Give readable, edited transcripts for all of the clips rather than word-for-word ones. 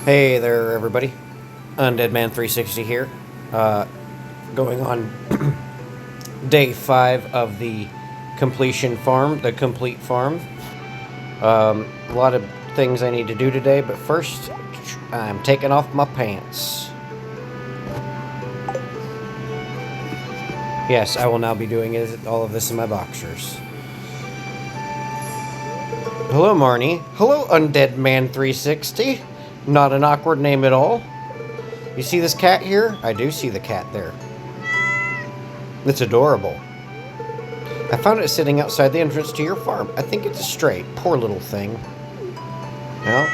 Hey there, everybody. Undead Man 360 here. Going on day 5 of the completion farm, the complete farm. A lot of things I need to do today, but first, I'm taking off my pants. Yes, I will now be doing all of this in my boxers. Hello, Marnie. Hello, Undead Man 360. Not an awkward name at all. You see this cat here? I do see the cat there. It's adorable. I found it sitting outside the entrance to your farm. I think it's a stray. Poor little thing. Well,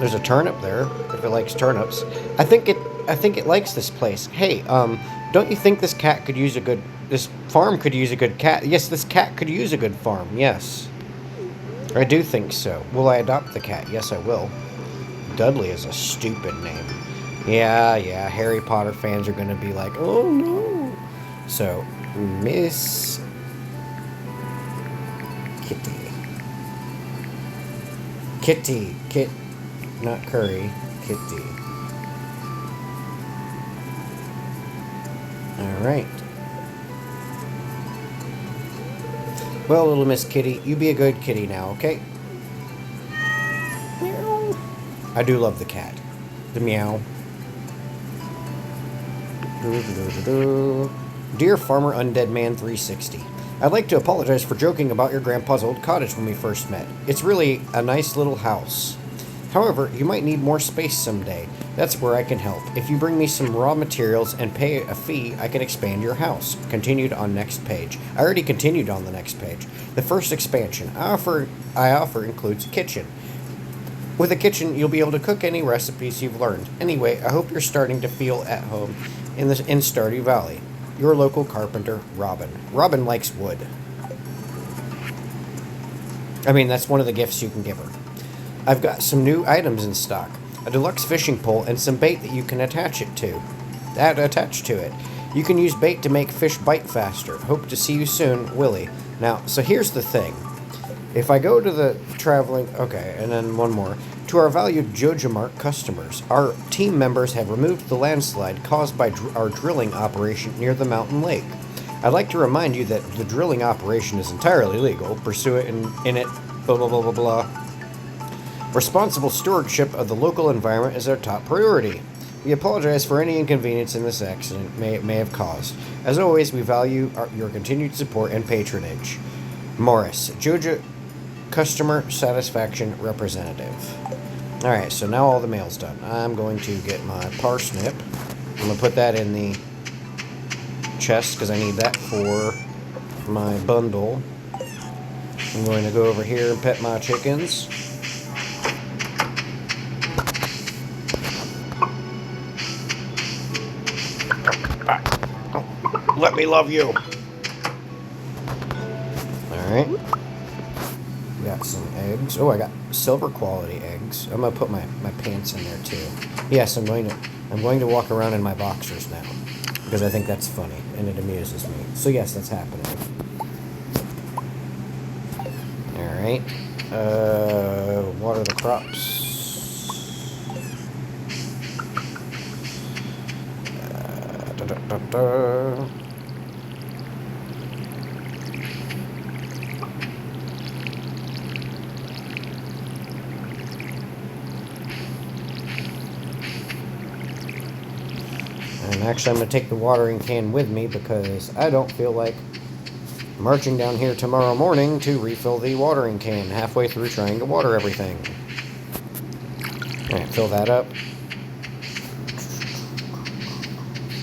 there's a turnip there, if it likes turnips. I think it likes this place. Hey, don't you think this farm could use a good cat? Yes, this cat could use a good farm, yes. I do think so. Will I adopt the cat? Yes, I will. Dudley is a stupid name. Yeah, Harry Potter fans are gonna be like, oh no. So, Miss Kitty, not Curry, Kitty. Alright. Well, little Miss Kitty, you be a good kitty now, okay? Meow. I do love the cat. The meow. Dear Farmer Undead Man 360, I'd like to apologize for joking about your grandpa's old cottage when we first met. It's really a nice little house. However, you might need more space someday. That's where I can help. If you bring me some raw materials and pay a fee, I can expand your house. Continued on next page. I already continued on the next page. The first expansion I offer includes a kitchen. With a kitchen, you'll be able to cook any recipes you've learned. Anyway, I hope you're starting to feel at home in Stardew Valley. Your local carpenter, Robin. Robin likes wood. I mean, that's one of the gifts you can give her. I've got some new items in stock. A deluxe fishing pole and some bait that you can attach to it. You can use bait to make fish bite faster. Hope to see you soon, Willie. Now, so here's the thing. If I go to the traveling... Okay, and then one more. To our valued JojaMart customers, our team members have removed the landslide caused by our drilling operation near the mountain lake. I'd like to remind you that the drilling operation is entirely legal. Pursue it in it, blah, blah, blah, blah, blah. Responsible stewardship of the local environment is our top priority. We apologize for any inconvenience in this accident may have caused. As always, we value your continued support and patronage. Morris, Joja Customer Satisfaction Representative. Alright, so now all the mail's done. I'm going to get my parsnip. I'm going to put that in the chest because I need that for my bundle. I'm going to go over here and pet my chickens. Let me love you. Alright. Got some eggs. Oh, I got silver quality eggs. I'm gonna put my pants in there too. Yes, I'm going to walk around in my boxers now. Because I think that's funny and it amuses me. So yes, that's happening. Alright. Water the crops. And actually, I'm going to take the watering can with me because I don't feel like marching down here tomorrow morning to refill the watering can halfway through trying to water everything. Alright, fill that up.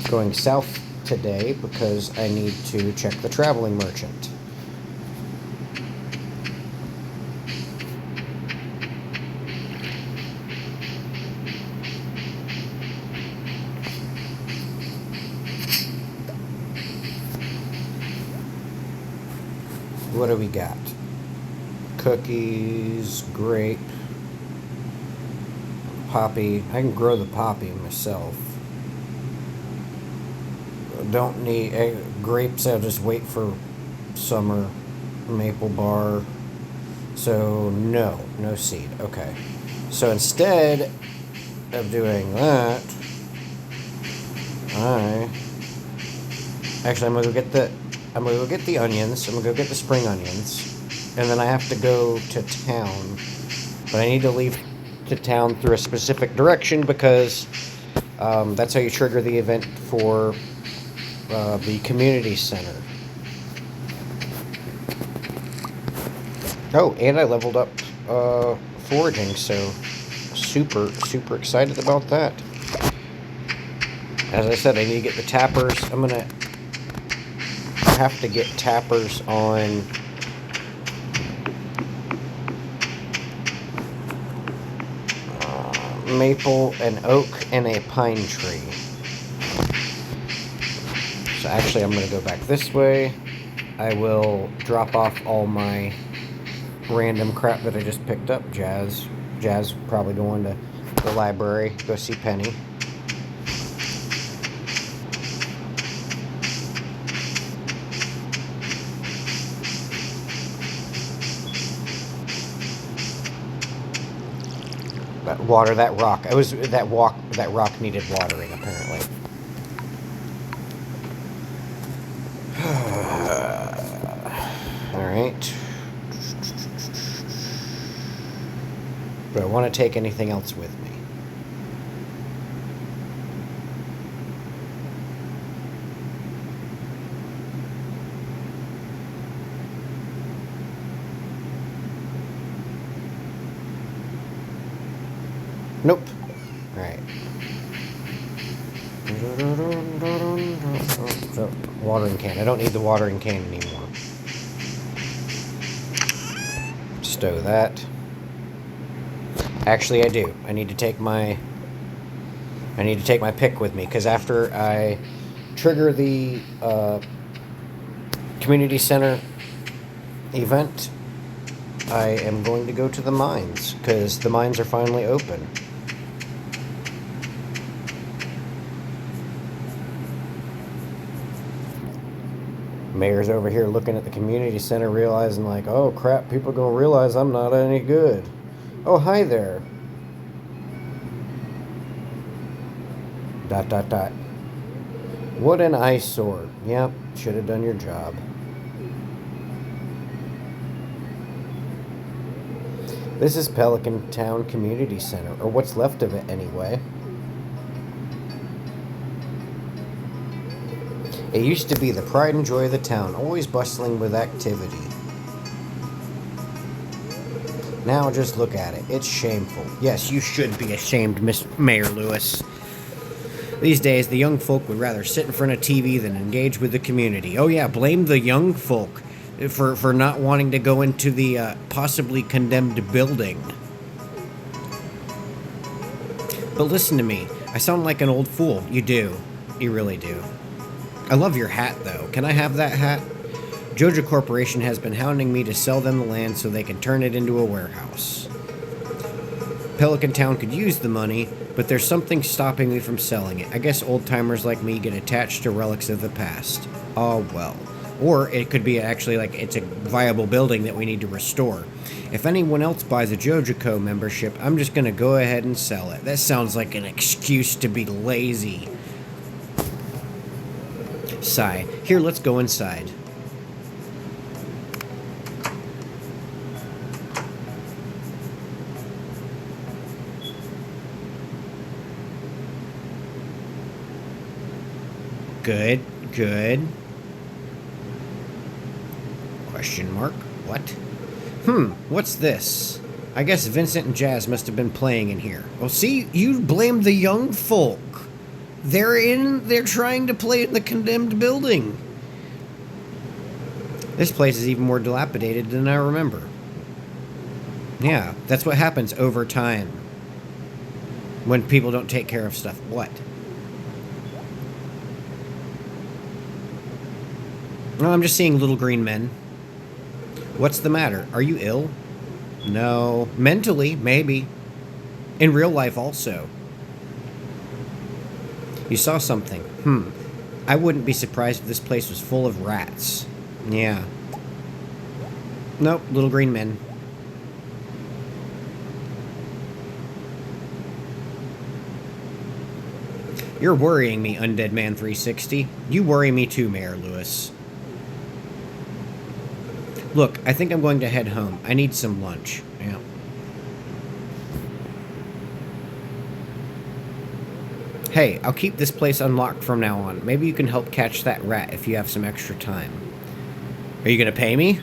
Going south today because I need to check the traveling merchant. What do we got? Cookies, grape, poppy. I can grow the poppy myself. Don't need grapes. I'll just wait for summer. Maple bar. So no seed. Okay. So instead of doing that, actually I'm gonna go get the onions. I'm gonna go get the spring onions, and then I have to go to town. But I need to leave to town through a specific direction because that's how you trigger the event for the community center. Oh, and I leveled up foraging, so super excited about that. As I said, I need to get the tappers. I have to get tappers on maple, an oak, and a pine tree. So actually I'm going to go back this way. I will drop off all my random crap that I just picked up. Jazz probably going to the library, go see Penny. Water that rock. That rock needed watering, apparently. Alright. Do I want to take anything else with me? Nope. Alright. Watering can. I don't need the watering can anymore. Stow that. Actually, I do. I need to take my pick with me, because after I trigger the community center event, I am going to go to the mines, because the mines are finally open. Mayor's over here looking at the community center, realizing like, oh crap, people are gonna realize I'm not any good. Oh, hi there. ... What an eyesore. Yep, should have done your job. This is Pelican Town Community Center, or what's left of it anyway. It used to be the pride and joy of the town, always bustling with activity. Now just look at it. It's shameful. Yes, you should be ashamed, Miss Mayor Lewis. These days, the young folk would rather sit in front of TV than engage with the community. Oh yeah, blame the young folk for not wanting to go into the possibly condemned building. But listen to me. I sound like an old fool. You do. You really do. I love your hat, though. Can I have that hat? Joja Corporation has been hounding me to sell them the land so they can turn it into a warehouse. Pelican Town could use the money, but there's something stopping me from selling it. I guess old-timers like me get attached to relics of the past. Oh, well. Or it could be actually like it's a viable building that we need to restore. If anyone else buys a JojaCo membership, I'm just going to go ahead and sell it. That sounds like an excuse to be lazy. Sigh. Here, let's go inside. Good, good. Question mark? What? What's this? I guess Vincent and Jazz must have been playing in here. Well, see, you blame the young folk. They're trying to play in the condemned building. This place is even more dilapidated than I remember. Yeah, that's what happens over time. When people don't take care of stuff. What? No, I'm just seeing little green men. What's the matter? Are you ill? No. Mentally, maybe. In real life also. You saw something. I wouldn't be surprised if this place was full of rats. Yeah. Nope, little green men. You're worrying me, Undead Man 360. You worry me too, Mayor Lewis. Look, I think I'm going to head home. I need some lunch. Yeah. Hey, I'll keep this place unlocked from now on. Maybe you can help catch that rat if you have some extra time. Are you gonna pay me?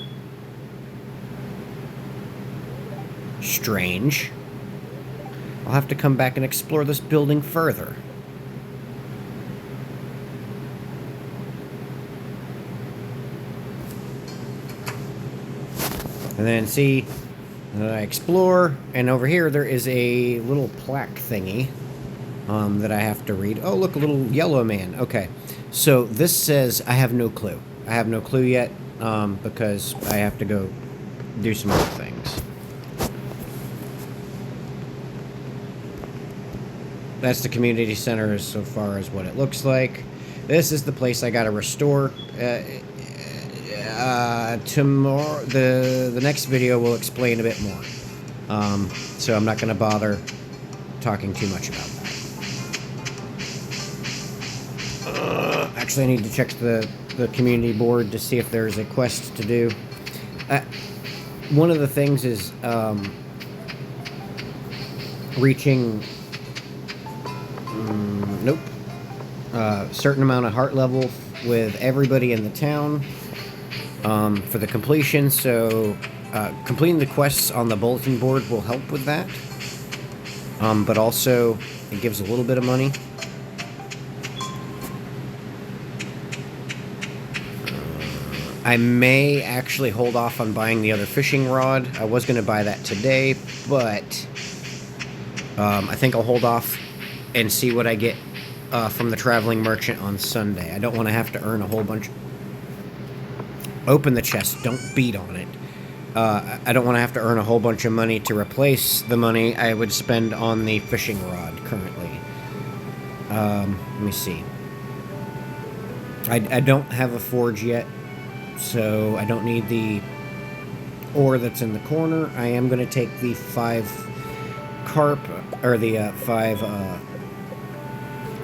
Strange. I'll have to come back and explore this building further. And then see, I explore, and over here there is a little plaque thingy that I have to read. Oh, look, a little yellow man. Okay, so this says I have no clue. I have no clue yet because I have to go do some other things. That's the community center as so far as what it looks like. This is the place I gotta restore. Tomorrow, the next video will explain a bit more. So I'm not gonna bother talking too much about that. Actually, I need to check the community board to see if there's a quest to do. One of the things is reaching nope. Certain amount of heart level with everybody in the town for the completion. So completing the quests on the bulletin board will help with that. But also it gives a little bit of money. I may actually hold off on buying the other fishing rod. I was going to buy that today, but I think I'll hold off and see what I get from the traveling merchant on Sunday. I don't want to have to earn a whole bunch. Open the chest, don't beat on it. I don't want to have to earn a whole bunch of money to replace the money I would spend on the fishing rod currently. Let me see. I don't have a forge yet, so I don't need the ore that's in the corner. I am going to take the 5 carp, or the 5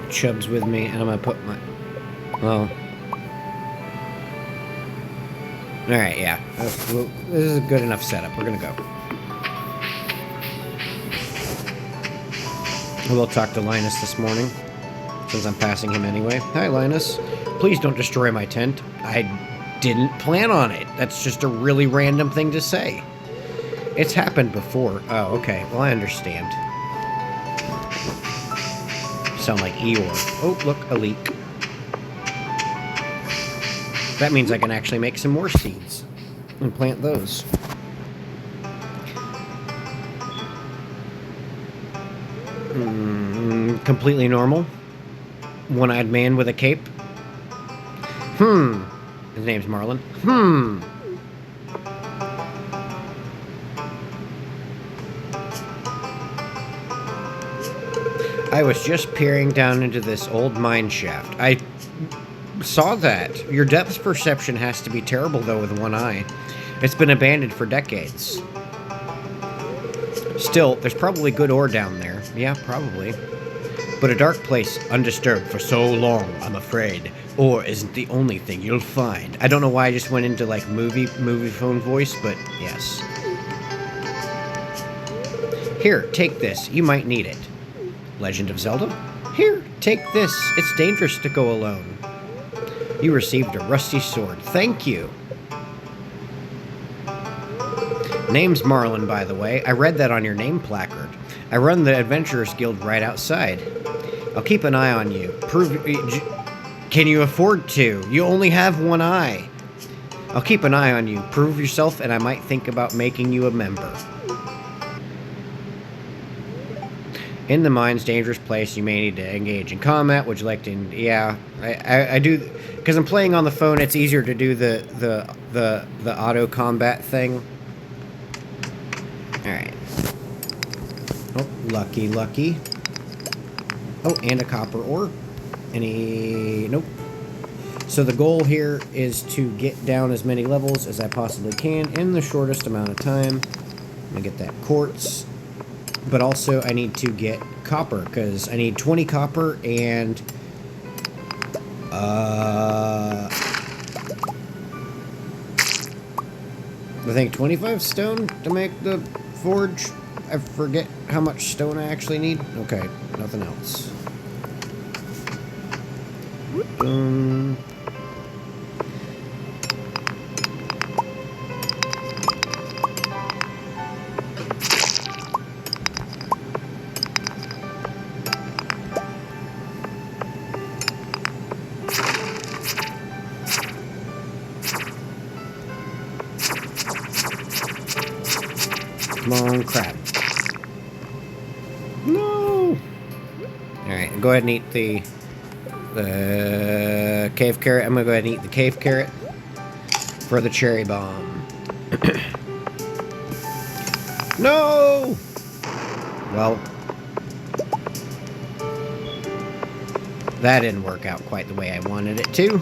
chubs with me, and I'm going to put my, well, alright, yeah, this is a good enough setup. We're going to go. I will talk to Linus this morning, since I'm passing him anyway. Hi, Linus. Please don't destroy my tent. I didn't plan on it. That's just a really random thing to say. It's happened before. Oh, okay. Well, I understand. Sound like Eeyore. Oh, look, a leak. That means I can actually make some more seeds and plant those. Completely normal. One-eyed man with a cape. His name's Marlin. I was just peering down into this old mine shaft. I saw that. Your depth perception has to be terrible, though, with one eye. It's been abandoned for decades. Still, there's probably good ore down there. Yeah, probably. But a dark place, undisturbed for so long, I'm afraid. Ore isn't the only thing you'll find. I don't know why I just went into, like, movie phone voice, but yes. Here, take this. You might need it. Legend of Zelda? Here, take this. It's dangerous to go alone. You received a rusty sword. Thank you. Name's Marlin, by the way. I read that on your name placard. I run the Adventurers Guild right outside. I'll keep an eye on you. Can you afford to? You only have one eye. I'll keep an eye on you. Prove yourself, and I might think about making you a member. In the mines, dangerous place. You may need to engage in combat. Would you like to? Yeah, I do. Because I'm playing on the phone, it's easier to do the auto combat thing. All right. Oh, lucky. Oh, and a copper ore. Nope. So the goal here is to get down as many levels as I possibly can in the shortest amount of time. Let me get that quartz. But also I need to get copper, because I need 20 copper and I think 25 stone to make the forge. I forget how much stone I actually need. Okay, nothing else. Come on, crab. No! Alright, go ahead and eat the cave carrot. I'm gonna go ahead and eat the cave carrot for the cherry bomb. No! Well, that didn't work out quite the way I wanted it to.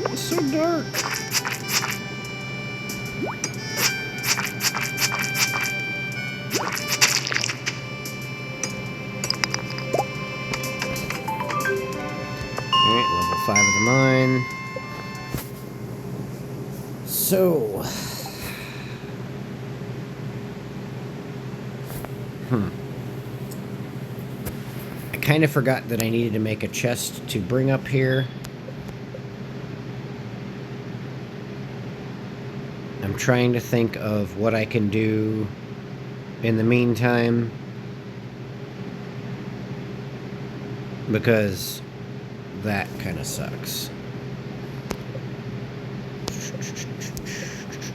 It's so dark. Alright, level 5 of the mine. So... I kind of forgot that I needed to make a chest to bring up here. I'm trying to think of what I can do in the meantime, because that kind of sucks.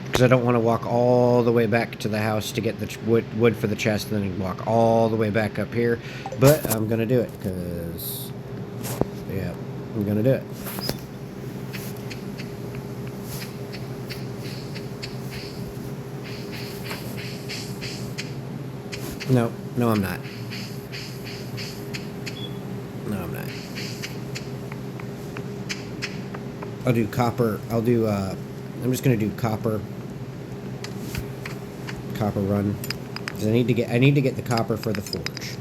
Because I don't want to walk all the way back to the house to get the wood for the chest and then walk all the way back up here. But I'm going to do it because, yeah, I'm going to do it. No, no, I'm not. No, I'm not. I'll do copper. I'm just gonna do copper run, because I need to get the copper for the forge.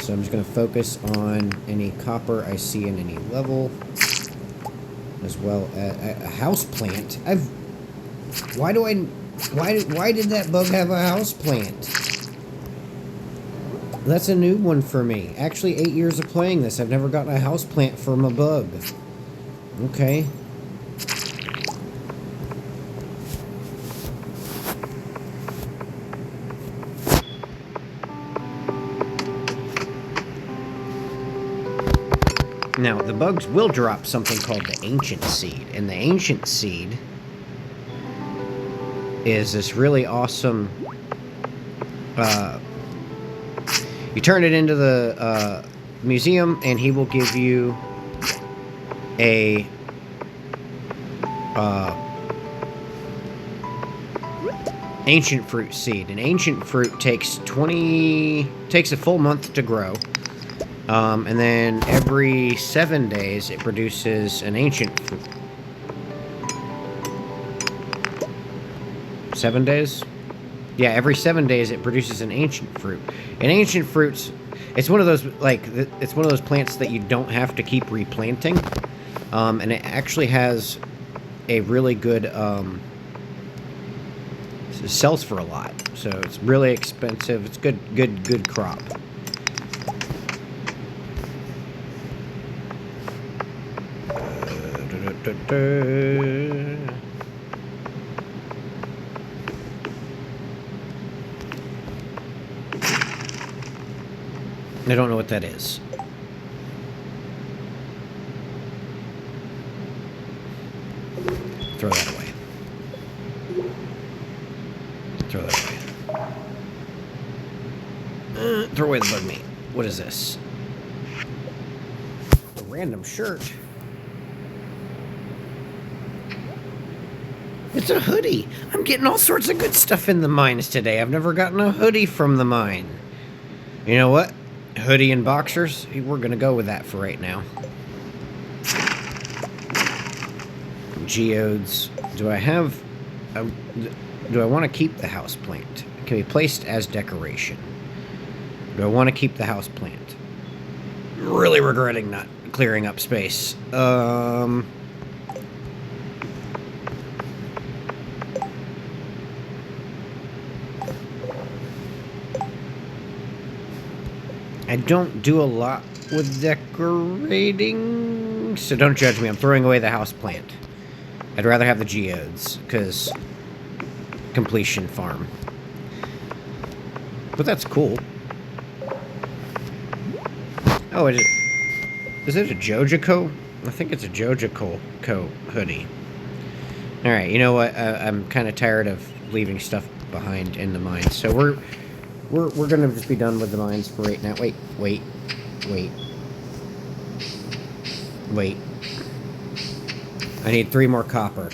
So I'm just gonna focus on any copper I see in any level, as well as a house plant. Why did that bug have a house plant? That's a new one for me. Actually, 8 years of playing this, I've never gotten a house plant from a bug. Okay. Now, the bugs will drop something called the Ancient Seed, and the Ancient Seed is this really awesome, you turn it into the museum and he will give you a ancient fruit seed. An ancient fruit takes a full month to grow, and then every 7 days it produces an ancient fruit. 7 days? Yeah, every 7 days it produces an ancient fruit. And ancient fruits, it's one of those plants that you don't have to keep replanting. And it actually has a really good, it sells for a lot. So it's really expensive. It's good crop. I don't know what that is. Throw that away. Throw that away. Throw away the bug meat. What is this? A random shirt. It's a hoodie. I'm getting all sorts of good stuff in the mines today. I've never gotten a hoodie from the mine. You know what? Hoodie and boxers. We're gonna go with that for right now. Geodes. Do I have... do I want to keep the houseplant? It can be placed as decoration. Do I want to keep the houseplant? Really regretting not clearing up space. I don't do a lot with decorating, so don't judge me. I'm throwing away the houseplant. I'd rather have the geodes, because completion farm. But that's cool. Oh, is it a Jojico? I think it's a Jojico hoodie. Alright, you know what? I'm kind of tired of leaving stuff behind in the mines, so we're gonna just be done with the mines for right now. Wait. I need 3 more copper.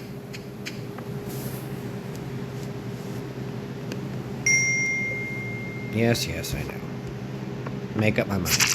Yes, I know. Make up my mind.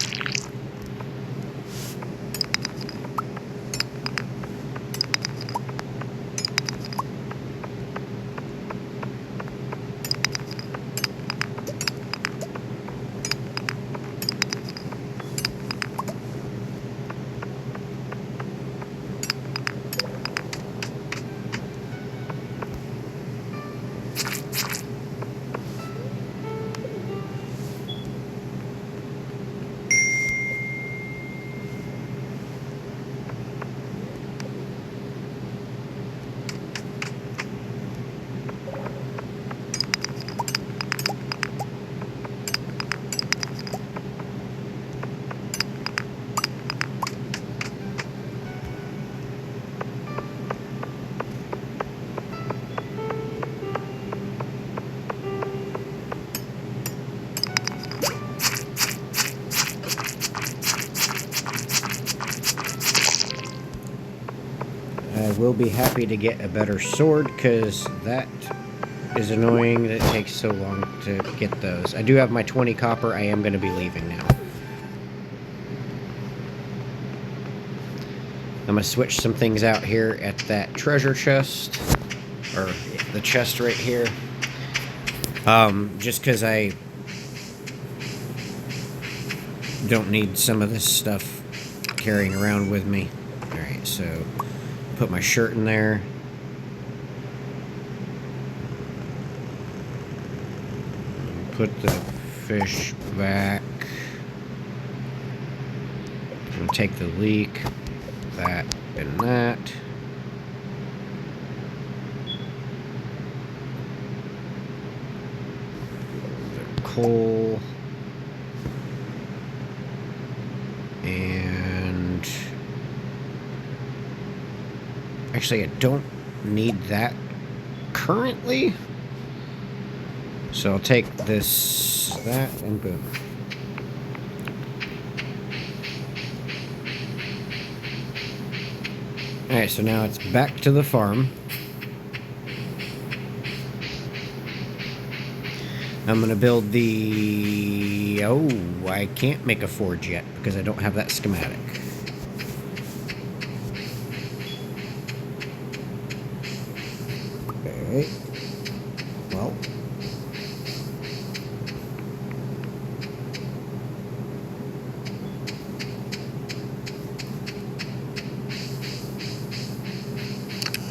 I will be happy to get a better sword, because that is annoying that it takes so long to get those. I do have my 20 copper. I am going to be leaving now. I'm going to switch some things out here at that treasure chest, or the chest right here. Just because I don't need some of this stuff carrying around with me. Alright, so put my shirt in there. Put the fish back. I'm going to take the leek, that, and that. The coal. And actually, I don't need that currently. So I'll take this, that, and boom. Alright, so now it's back to the farm. I'm going to build the... Oh, I can't make a forge yet because I don't have that schematic. Okay. Well.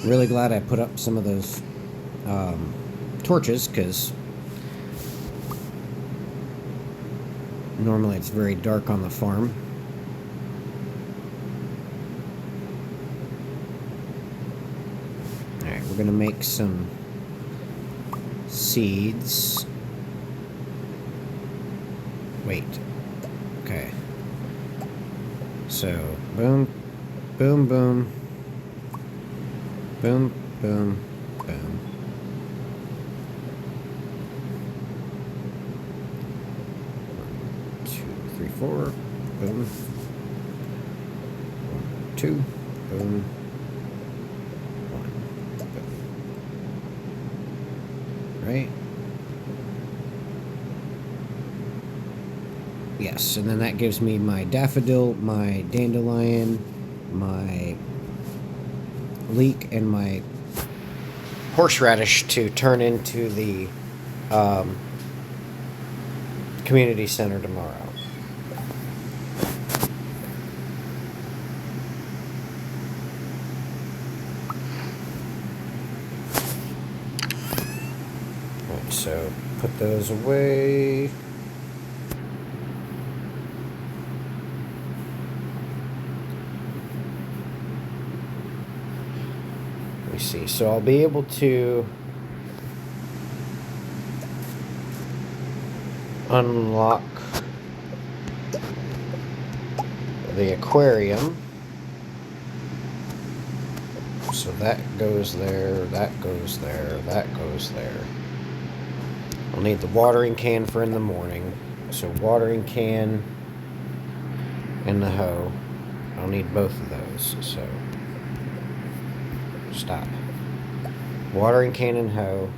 Really glad I put up some of those torches, because normally it's very dark on the farm. Alright, we're gonna make some seeds. Wait. Okay. So, boom, boom, boom. Boom, boom, boom. One, two, three, four. Boom. One, two. Boom. One. Boom. Right? Yeah. Yes, and then that gives me my daffodil, my dandelion, my leek, and my horseradish to turn into the community center tomorrow. Right, so put those away. Let me see. So I'll be able to unlock the aquarium. So that goes there, that goes there, that goes there. I'll need the watering can for in the morning. So watering can and the hoe. I'll need both of those. So stop. Watering can and hoe.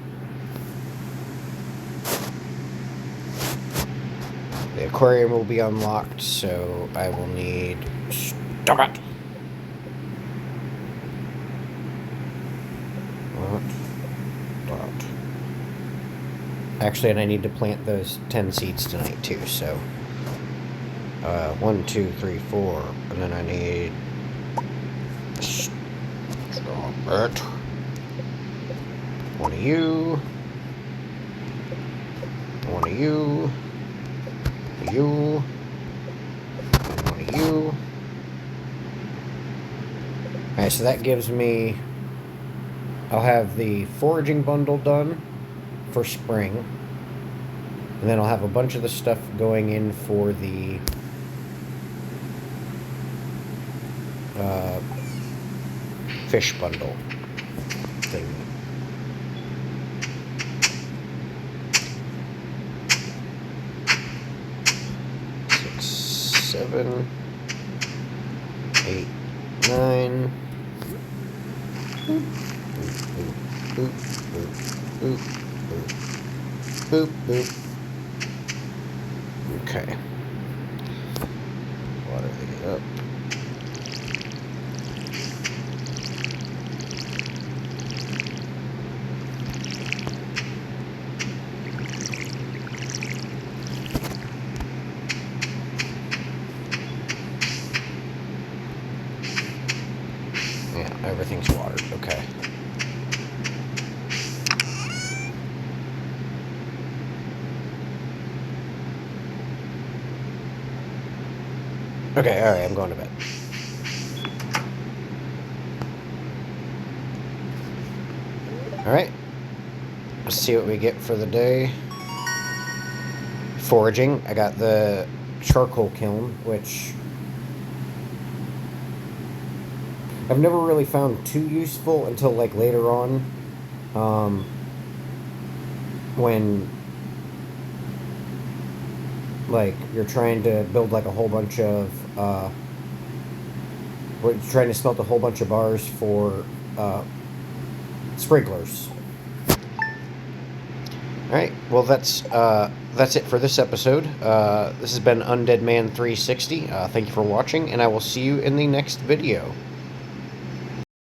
The aquarium will be unlocked, so I will need... Stop it! What? Actually, and I need to plant those 10 seeds tonight, too, so... 1, 2, 3, 4, and then I need... Stop it. One of you. One of you. You. And one of you. Alright, so that gives me... I'll have the foraging bundle done for spring. And then I'll have a bunch of the stuff going in for the... fish bundle thing. Six, 7, 8, 9. Boop, boop, boop, boop, boop, boop, boop. Okay. Water these up. Yeah, everything's watered. Okay. Okay, alright, I'm going to bed. Alright. Let's see what we get for the day. Foraging. I got the charcoal kiln, which I've never really found too useful until like later on. When like you're trying to build like a whole bunch of we're trying to smelt a whole bunch of bars for sprinklers. Alright, well that's it for this episode. This has been Undead Man 360. Thank you for watching, and I will see you in the next video.